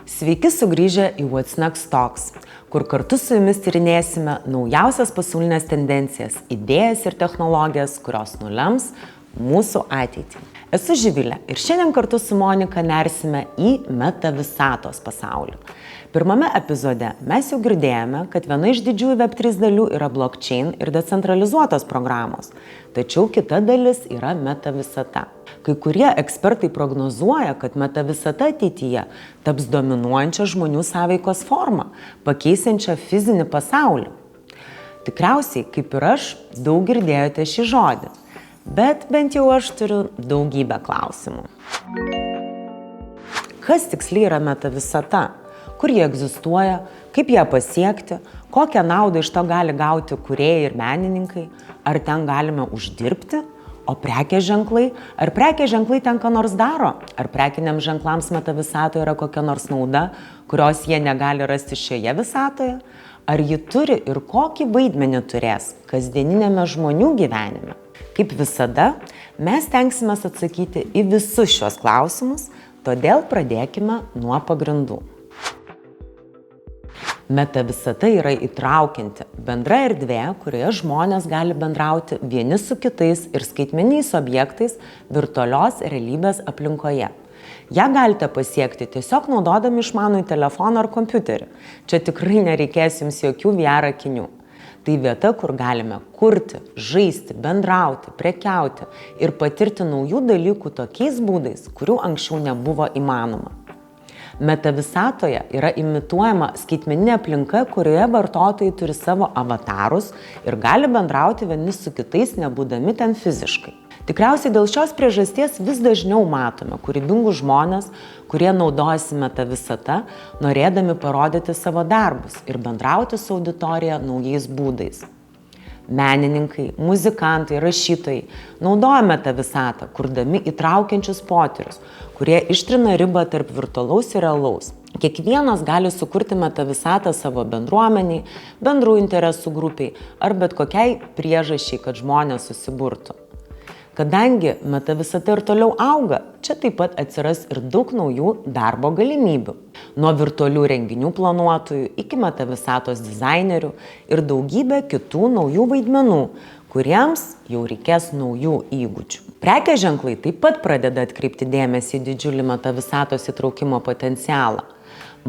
Sveiki sugrįžę į What's Next Talks, kur kartu su jumis tyrinėsime naujausias pasaulinės tendencijas, idėjas ir technologijas, kurios nulems mūsų ateitį. Esu Živilė ir šiandien kartu su Monika nersime į Metavisatos pasaulį. Pirmame epizode mes jau girdėjome, kad viena iš didžiųjų Web3 dalių yra blockchain ir decentralizuotos programos, tačiau kita dalis yra Metavisata. Kai kurie ekspertai prognozuoja, kad Metavisata ateityje taps dominuojančia žmonių sąveikos forma, pakeisiančia fizinį pasaulį. Tikriausiai, kaip ir aš, daug girdėjote šį žodį, bet bent jau aš turiu daugybę klausimų. Kas tiksliai yra Metavisata? Kur jie egzistuoja? Kaip ją pasiekti? Kokią naudą iš to gali gauti kūrėjai ir menininkai? Ar ten galime uždirbti? O prekės ženklai? Ar prekės ženklai ten ką nors daro? Ar prekiniams ženklams Metavisatoje yra kokia nors nauda, kurios jie negali rasti šioje visatoje? Ar ji turi ir kokį vaidmenį turės kasdieninėme žmonių gyvenime? Kaip visada, mes tenksimės atsakyti į visus šios klausimus, todėl pradėkime nuo pagrindų. Metavisata yra įtraukianti bendra erdvė, kurioje žmonės gali bendrauti vieni su kitais ir skaitmeniniais objektais virtualios realybės aplinkoje. Ja galite pasiekti tiesiog naudodami išmanųjį telefoną ar kompiuterį. Čia tikrai nereikės jums jokių VR akinių. Tai vieta, kur galime kurti, žaisti, bendrauti, prekiauti ir patirti naujų dalykų tokiais būdais, kurių anksčiau nebuvo įmanoma. Metavisatoje yra imituojama skaitmeninė aplinka, kurioje vartotojai turi savo avatarus ir gali bendrauti vieni su kitais, nebūdami ten fiziškai. Tikriausiai dėl šios priežasties vis dažniau matome kūrybingus žmonės, kurie naudojasi Metavisata, norėdami parodyti savo darbus ir bendrauti su auditorija naujais būdais. Menininkai, muzikantai, rašytojai naudoja Metavisatą, kurdami įtraukiančius potyrius, kurie ištrina ribą tarp virtualaus ir realaus. Kiekvienas gali sukurti Metavisatą savo bendruomeniai, bendrų interesų grupiai ar bet kokiai priežasčiai, kad žmonės susiburtų. Kadangi Metavisata ir toliau auga, čia taip pat atsiras ir daug naujų darbo galimybių. Nuo virtualių renginių planuotojų iki Metavisatos dizainerių ir daugybė kitų naujų vaidmenų, kuriems jau reikės naujų įgūdžių. Prekės ženklai taip pat pradeda atkreipti dėmesį į didžiulį Metavisatos įtraukimo potencialą.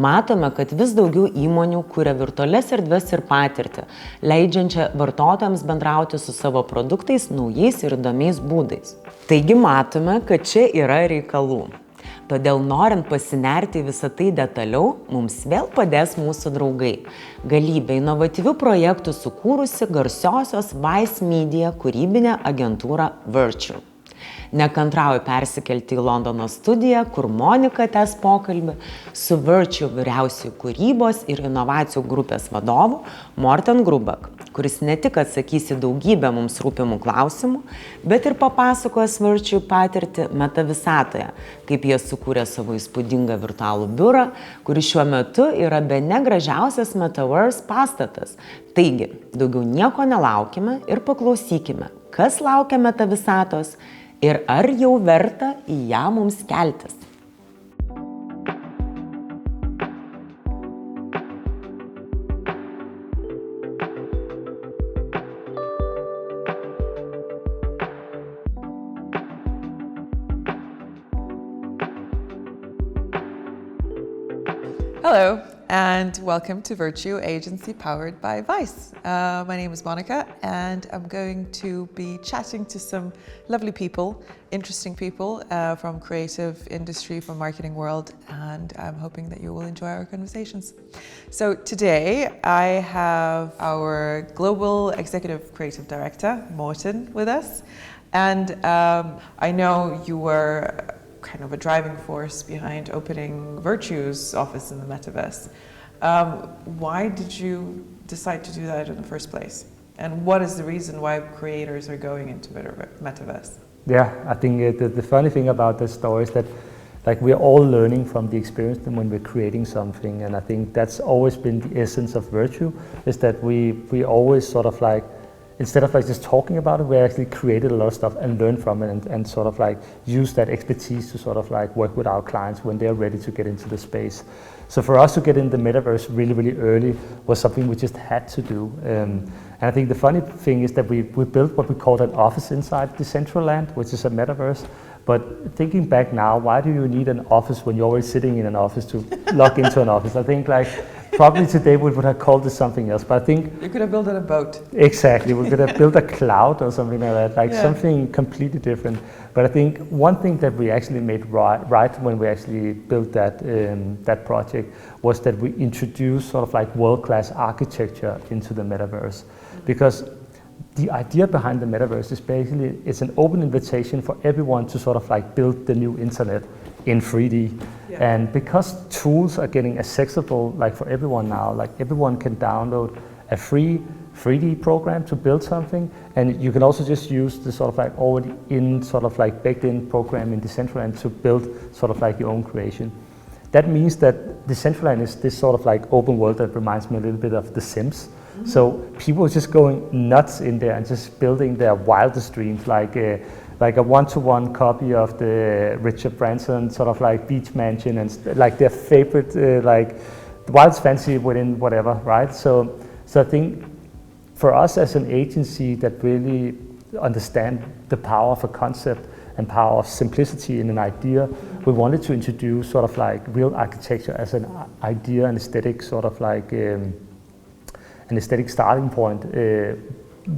Matome, kad vis daugiau įmonių kuria virtualias erdves ir patirtį, leidžiančią vartotojams bendrauti su savo produktais naujais ir įdomiais būdais. Taigi matome, kad čia yra reikalų. Todėl norint pasinerti visą tai detaliau, mums vėl padės mūsų draugai. Galybė inovatyvių projektų sukūrusi garsiosios Vice Media kūrybinę agentūrą Virtue. Nekantrauju persikelti į Londono studiją, kur Monika tęs pokalbį su Virtue vyriausiųjų kūrybos ir inovacijų grupės vadovu Morten Grubak, kuris ne tik atsakys į daugybę mums rūpimų klausimų, bet ir papasakos Virtue patirtį Metavisatoje, kaip jie sukūrė savo įspūdingą virtualų biurą, kuris šiuo metu yra bene gražiausias Metaverse pastatas. Taigi, daugiau nieko nelaukime ir paklausykime, kas laukia Metavisatos ir ar jau verta į ją mums keltis. Hello, and welcome to Virtue Agency powered by Vice. My name is Monika, and I'm going to be chatting to some lovely people, interesting people from creative industry, from marketing world, and I'm hoping that you will enjoy our conversations. So today I have our Global Executive Creative Director, Morten, with us. And I know you were kind of a driving force behind opening Virtue's office in the Metaverse. Why did you decide to do that in the first place? And what is the reason why creators are going into Metaverse? Yeah, I think the funny thing about this story is that we're all learning from the experience when we're creating something, and I think that's always been the essence of Virtue, is that we always sort of instead of like just talking about it, we actually created a lot of stuff and learned from it and sort of like use that expertise to sort of like work with our clients when they're ready to get into the space. So for us to get in the metaverse really, really early was something we just had to do. And I think the funny thing is that we built what we called an office inside Decentraland, which is a metaverse. But thinking back now, why do you need an office when you're already sitting in an office to log into an office? I think like probably today we would have called it something else, but I think... You could have built a boat. Exactly, we could have built a cloud or something like that, like something completely different. But I think one thing that we actually made right when we actually built that project was that we introduced sort of like world-class architecture into the metaverse. Because the idea behind the metaverse is basically it's an open invitation for everyone to sort of like build the new internet in 3D. And because tools are getting accessible like for everyone now, like everyone can download a free 3D program to build something, and you can also just use the sort of like already in sort of like baked in program in Decentraland to build sort of like your own creation. That means that Decentraland is this sort of like open world that reminds me a little bit of The Sims. So people are just going nuts in there and just building their wildest dreams, like a one-to-one copy of the Richard Branson sort of like beach mansion and like their favorite like the wildest fantasy within whatever, right? So I think for us as an agency that really understand the power of a concept and power of simplicity in an idea, we wanted to introduce sort of like real architecture as an idea and aesthetic sort of like an aesthetic starting point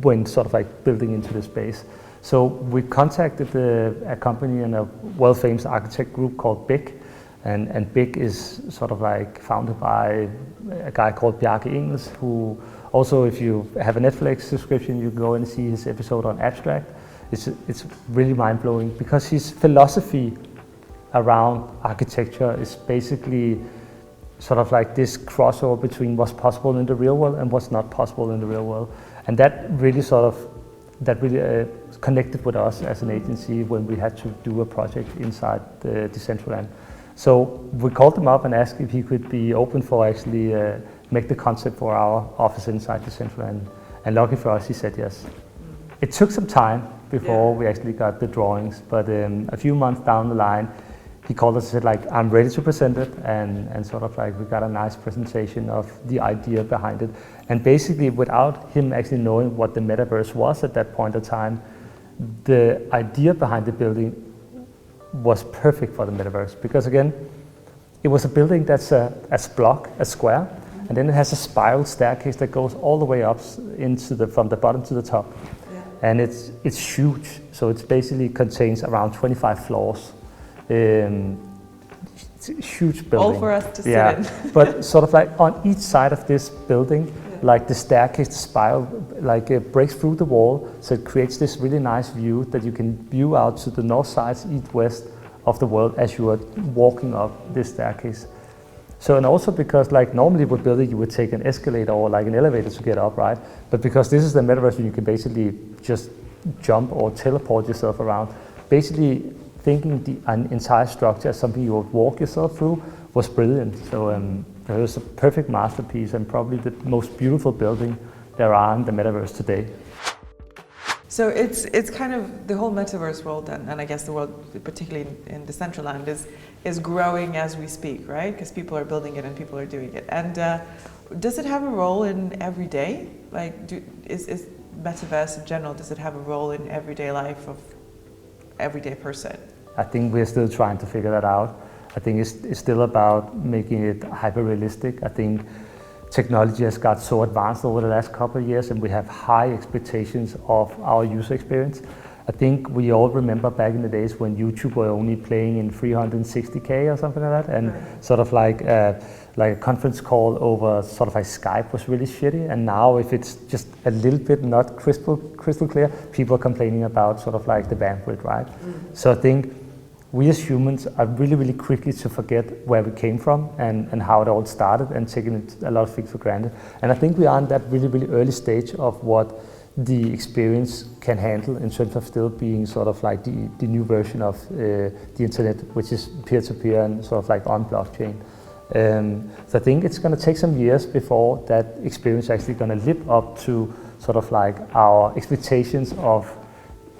when sort of like building into the space. So we contacted a company and a world-famous architect group called BIG, and BIG is sort of like founded by a guy called Bjarke Ingels, who also, if you have a Netflix subscription, you can go and see his episode on Abstract. It's really mind-blowing because his philosophy around architecture is basically sort of like this crossover between what's possible in the real world and what's not possible in the real world. And that really connected with us as an agency when we had to do a project inside the Decentraland. So we called him up and asked if he could be open for actually make the concept for our office inside Decentraland. And lucky for us, he said yes. It took some time before we actually got the drawings, but a few months down the line, he called us and said like, I'm ready to present it, and sort of like we got a nice presentation of the idea behind it. And basically without him actually knowing what the metaverse was at that point in time, the idea behind the building was perfect for the metaverse, because again, it was a building that's a block, a square, and then it has a spiral staircase that goes all the way up into from the bottom to the top. And it's huge, so it basically contains around 25 floors. It's a huge building. All for us to sit in. But sort of like on each side of this building, like the staircase, the spiral, like it breaks through the wall, so it creates this really nice view that you can view out to the north, south, east, west of the world as you are walking up this staircase. So, and also because like normally with building you would take an escalator or like an elevator to get up, right? But because this is the metaverse, you can basically just jump or teleport yourself around. Basically thinking the entire structure as something you would walk yourself through was brilliant. So it was a perfect masterpiece and probably the most beautiful building there are in the metaverse today. So it's kind of the whole metaverse world, and I guess the world, particularly in Decentraland, is growing as we speak, right? Because people are building it and people are doing it. And does it have a role in everyday? Like, is metaverse in general, does it have a role in everyday life of everyday person? I think we're still trying to figure that out. I think it's still about making it hyper-realistic. I think technology has got so advanced over the last couple of years and we have high expectations of our user experience. I think we all remember back in the days when YouTube were only playing in 360k or something like that, and sort of like a conference call over sort of like Skype was really shitty, and now if it's just a little bit not crystal clear, people are complaining about sort of like the bandwidth, right? So I think we as humans are really quickly to forget where we came from and how it all started and taking a lot of things for granted. And I think we are in that really early stage of what the experience can handle in terms of still being sort of like the new version of the internet, which is peer-to-peer and sort of like on blockchain. So I think it's going to take some years before that experience actually going to live up to sort of like our expectations of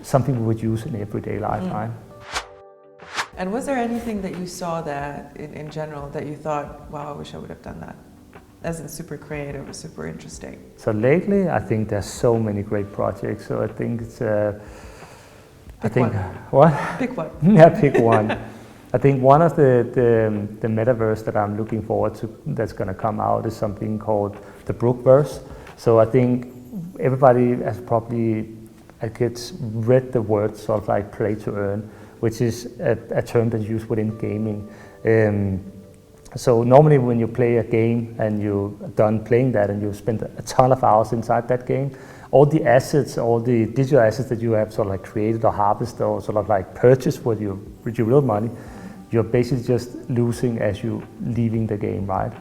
something we would use in everyday life, right? And was there anything that you saw there in general that you thought, wow, I wish I would have done that? As in super creative or super interesting? So lately, I think there's so many great projects. So I think it's, Pick one. What? Pick one. Yeah, pick one. I think one of the Metaverse that I'm looking forward to that's going to come out is something called the Brookverse. So I think everybody has probably, I guess, read the word sort of like play to earn, which is a term that's used within gaming. So normally when you play a game and you're done playing that and you spend a ton of hours inside that game, all the assets, all the digital assets that you have sort of like created or harvested or sort of like purchased with your real money, you're basically just losing as you're leaving the game, right?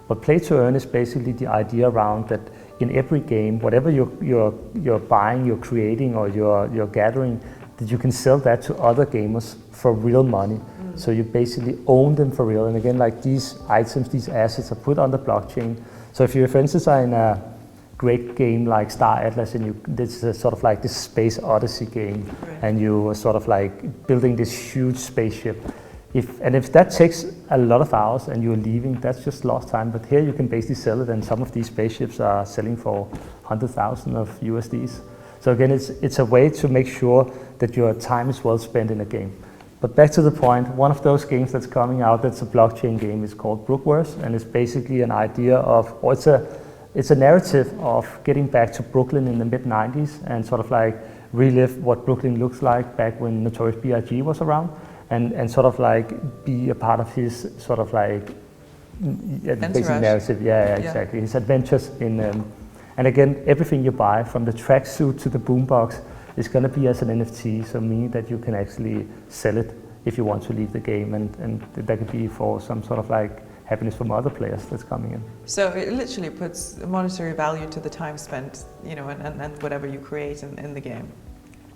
But play to earn is basically the idea around that in every game, whatever you're buying, you're creating or you're gathering, that you can sell that to other gamers for real money. So you basically own them for real. And again, like these items, these assets are put on the blockchain. So if you, for instance, are in a great game like Star Atlas and this is sort of like this space odyssey game, right, and you are sort of like building this huge spaceship. If that takes a lot of hours and you're leaving, that's just lost time. But here you can basically sell it, and some of these spaceships are selling for 100,000 of USDs. So again, it's a way to make sure that your time is well spent in a game. But back to the point, one of those games that's coming out that's a blockchain game is called Brookverse, and it's basically an idea of, or it's a narrative of getting back to Brooklyn in the mid-90s and sort of like relive what Brooklyn looks like back when Notorious B.I.G. was around, and sort of like be a part of his sort of like basic narrative. Yeah, exactly. His adventures in, and again, everything you buy from the tracksuit to the boombox is going to be as an NFT, so meaning that you can actually sell it if you want to leave the game, and that could be for some sort of like happiness from other players that's coming in. So it literally puts monetary value to the time spent, and whatever you create in the game.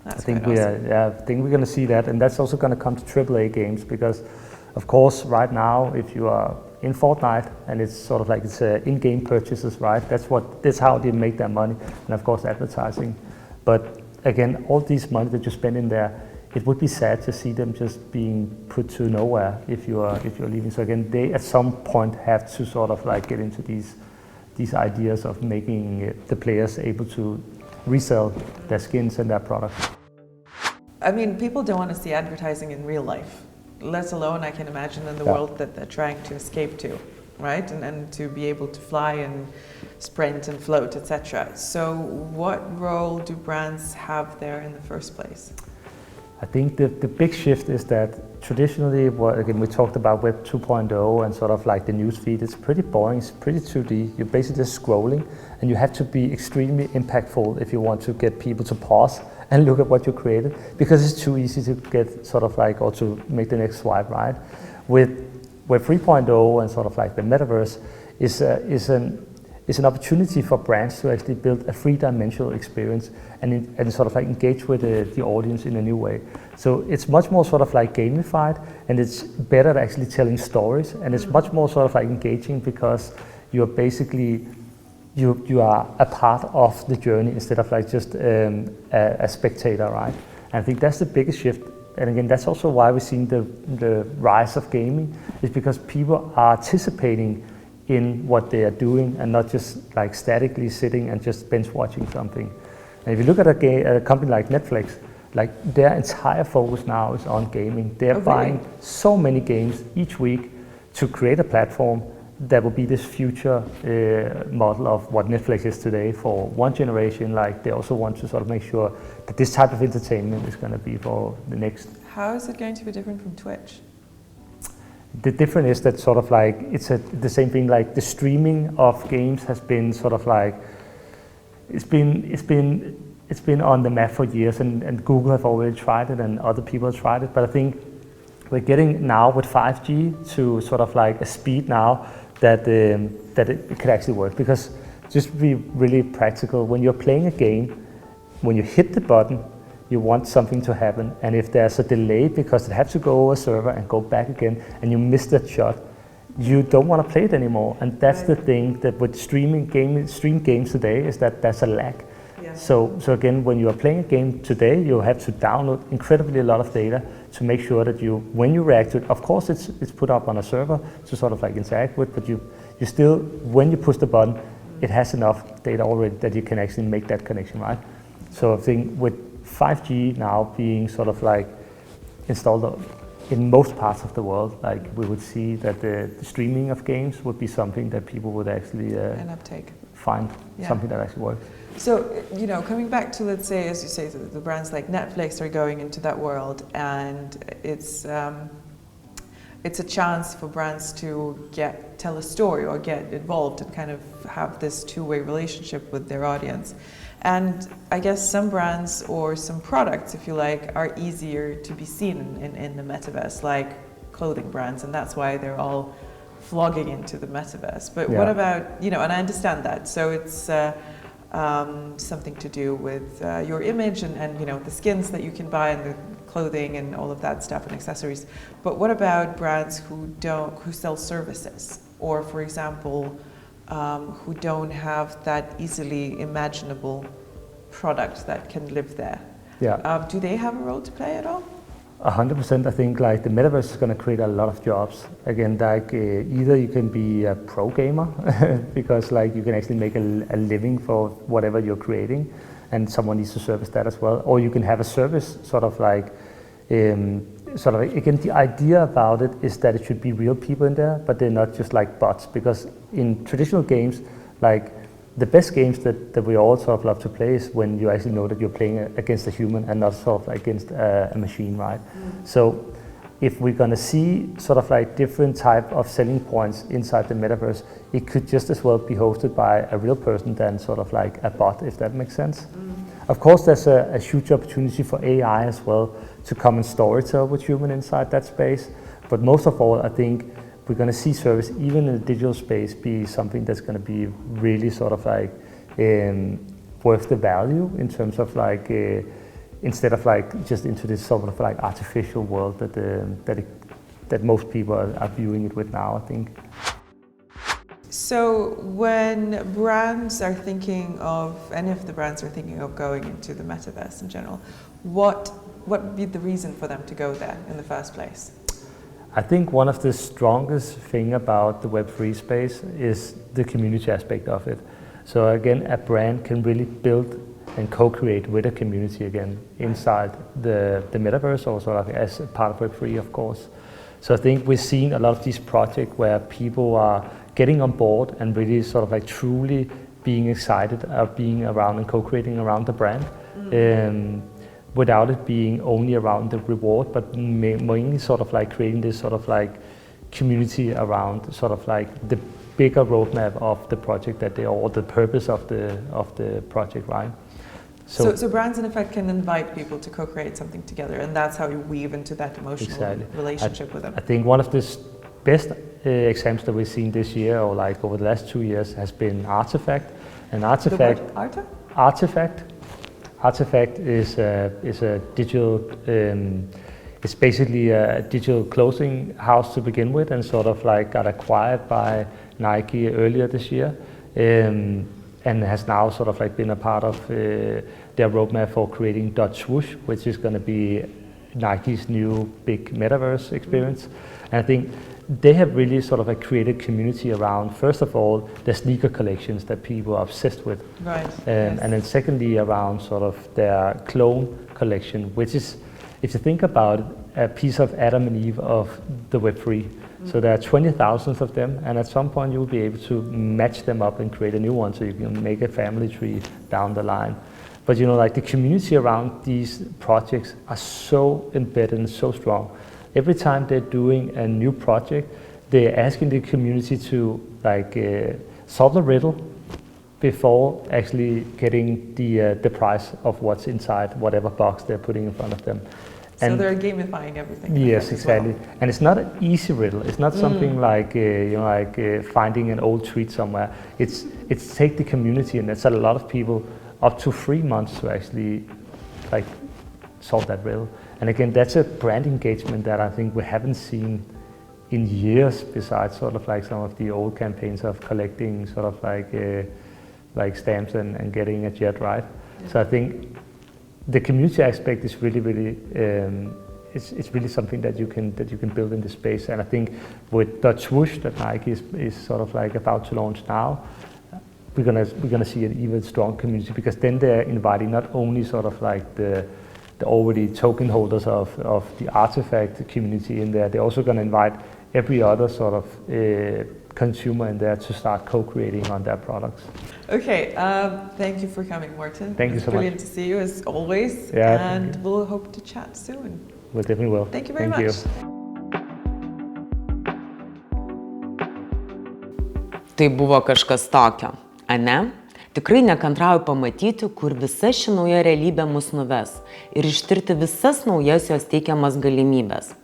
That's I think awesome. I think we're going to see that, and that's also going to come to AAA games because, of course, right now if you are in Fortnite and it's sort of like it's in-game purchases, right? That's how they make their money, and of course advertising. But again, all these money that you spend in there, it would be sad to see them just being put to nowhere if you're leaving. So again, they at some point have to sort of like get into these ideas of making the players able to resell their skins and their products. I mean, people don't want to see advertising in real life, let alone I can imagine in the world that they're trying to escape to, right? And to be able to fly and sprint and float, etc. So what role do brands have there in the first place? I think the big shift is that traditionally, again, we talked about Web 2.0 and sort of like the news feed, it's pretty boring, it's pretty 2D. You're basically just scrolling, and you have to be extremely impactful if you want to get people to pause and look at what you created, because it's too easy to get sort of like, or to make the next swipe, right? With Web 3.0 and sort of like the Metaverse is an opportunity for brands to actually build a three-dimensional experience and sort of like engage with the audience in a new way. So it's much more sort of like gamified, and it's better at actually telling stories, and it's much more sort of like engaging because you're basically, you are a part of the journey instead of like just a spectator, right? And I think that's the biggest shift. And again, that's also why we're seeing the rise of gaming, is because people are participating in what they are doing and not just like statically sitting and just bench watching something. And if you look at a company like Netflix, like their entire focus now is on gaming. They're buying so many games each week to create a platform that will be this future model of what Netflix is today for one generation. Like they also want to sort of make sure that this type of entertainment is going to be for the next. How is it going to be different from Twitch? The difference is that sort of like it's the same thing. Like the streaming of games has been sort of like it's been on the map for years, and Google have already tried it and other people have tried it. But I think we're getting now with 5G to sort of like a speed now that it could actually work. Because just to be really practical, when you're playing a game, when you hit the button, you want something to happen, and if there's a delay because it has to go over a server and go back again, and you miss that shot, you don't want to play it anymore. And that's the thing that with stream games today is that there's a lag. Yeah. So again, when you are playing a game today, you have to download incredibly a lot of data to make sure that when you react to it, of course it's put up on a server to sort of like interact with, but you still, when you push the button, it has enough data already that you can actually make that connection, right? So I think with 5G now being sort of like installed in most parts of the world, like we would see that the streaming of games would be something that people would actually find something that actually works. So, coming back to, let's say, as you say, the brands like Netflix are going into that world, and it's a chance for brands to tell a story or get involved and kind of have this two-way relationship with their audience. And I guess some brands or some products, if you like, are easier to be seen in the metaverse, like clothing brands, and that's why they're all flogging into the metaverse. But what about, and I understand that, so it's something to do with your image and the skins that you can buy and the clothing and all of that stuff and accessories. But what about brands who sell services, or for example, who don't have that easily imaginable product that can live there? Yeah. Do they have a role to play at all? 100%. I think like the metaverse is going to create a lot of jobs. Again, like either you can be a pro gamer because like you can actually make a living for whatever you're creating, and someone needs to service that as well. Or you can have a service again, the idea about it is that it should be real people in there, but they're not just like bots, because in traditional games, like the best games that we all sort of love to play is when you actually know that you're playing against a human and not sort of against a machine, right? So if we're going to see sort of like different type of selling points inside the metaverse, it could just as well be hosted by a real person than sort of like a bot, if that makes sense. Of course, there's a huge opportunity for AI as well to come and storytell with human inside that space. But most of all, I think we're going to see service, even in the digital space, be something that's going to be really sort of like worth the value in terms of like instead of like just into this sort of like artificial world that most people are viewing it with now, I think. So when brands are thinking of, any of the brands are thinking of going into the metaverse in general, what would be the reason for them to go there in the first place? I think one of the strongest thing about the Web3 space is the community aspect of it. So again, a brand can really build and co-create with a community again inside the metaverse, also like as part of Web3, of course. So I think we're seeing a lot of these projects where people are getting on board and really sort of like truly being excited of being around and co-creating around the brand. Without it being only around the reward, but mainly sort of like creating this sort of like community around sort of like the bigger roadmap of the project or the purpose of the project, right? So brands in effect can invite people to co-create something together, and that's how you weave into that emotional relationship with them. I think one of the best examples that we've seen this year, or like over the last 2 years, has been Artifact. And Artifact. The what? Artifact. Artifact is a digital, it's basically a digital clothing house to begin with, and sort of like got acquired by Nike earlier this year, and has now sort of like been a part of their roadmap for creating .swoosh, which is going to be Nike's new big metaverse experience. And I think they have really sort of like created community around, first of all, the sneaker collections that people are obsessed with. Right. And then secondly, around sort of their clone collection, which is, if you think about it, a piece of Adam and Eve of the Web3. So there are 20,000 of them, and at some point you'll be able to match them up and create a new one, so you can make a family tree down the line. But like the community around these projects are so embedded and so strong. Every time they're doing a new project, they're asking the community to like solve the riddle before actually getting the price of what's inside whatever box they're putting in front of them. So they're gamifying everything. Yes, exactly. Well. And it's not an easy riddle. It's not something like finding an old tweet somewhere. It's take the community, and that's a lot of people up to 3 months to actually like solve that riddle. And again, that's a brand engagement that I think we haven't seen in years, besides sort of like some of the old campaigns of collecting sort of like stamps and getting a jet, right? So I think the community aspect is really it's really something that you can build in the space. And I think with Dutch Whoosh that Nike is sort of like about to launch now, we're gonna see an even strong community, because then they're inviting not only sort of like the already token holders of the artifact community in there, they're also gonna invite every other sort of consumer in there to start co-creating on their products. Okay, thank you for coming, Morten. Thank you so much. Brilliant to see you as always, Yeah, and we'll hope to chat soon. We definitely will. Thank you very much. Tai buvo kažkas tokio, ane? Tikrai nekantrauju pamatyti, kur visa ši nauja realybė mus nuves ir ištirti visas naujas jos teikiamas galimybės.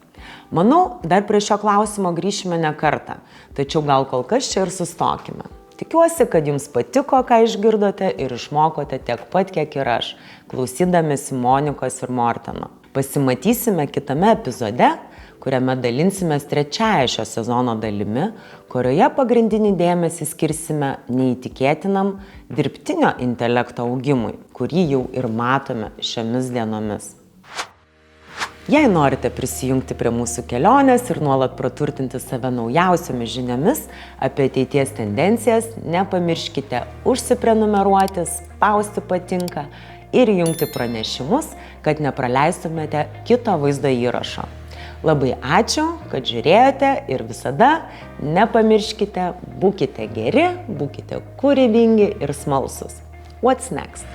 Manau, dar prie šio klausimo grįšime ne kartą, tačiau gal kol kas čia ir sustokime. Tikiuosi, kad jums patiko, ką išgirdote ir išmokote tiek pat, kiek ir aš, klausydamėsi Monikos ir Morteno. Pasimatysime kitame epizode, kuriame dalinsimės trečiąją šio sezono dalimi, kurioje pagrindinį dėmesį skirsime neįtikėtinam dirbtinio intelekto augimui, kurį jau ir matome šiomis dienomis. Jei norite prisijungti prie mūsų kelionės ir nuolat praturtinti save naujausiomis žiniomis apie ateities tendencijas, nepamirškite užsiprenumeruoti, spausti patinka ir įjungti pranešimus, kad nepraleistumėte kito vaizdo įrašo. Labai ačiū, kad žiūrėjote ir visada nepamirškite, būkite geri, būkite kūrybingi ir smalsūs. What's next?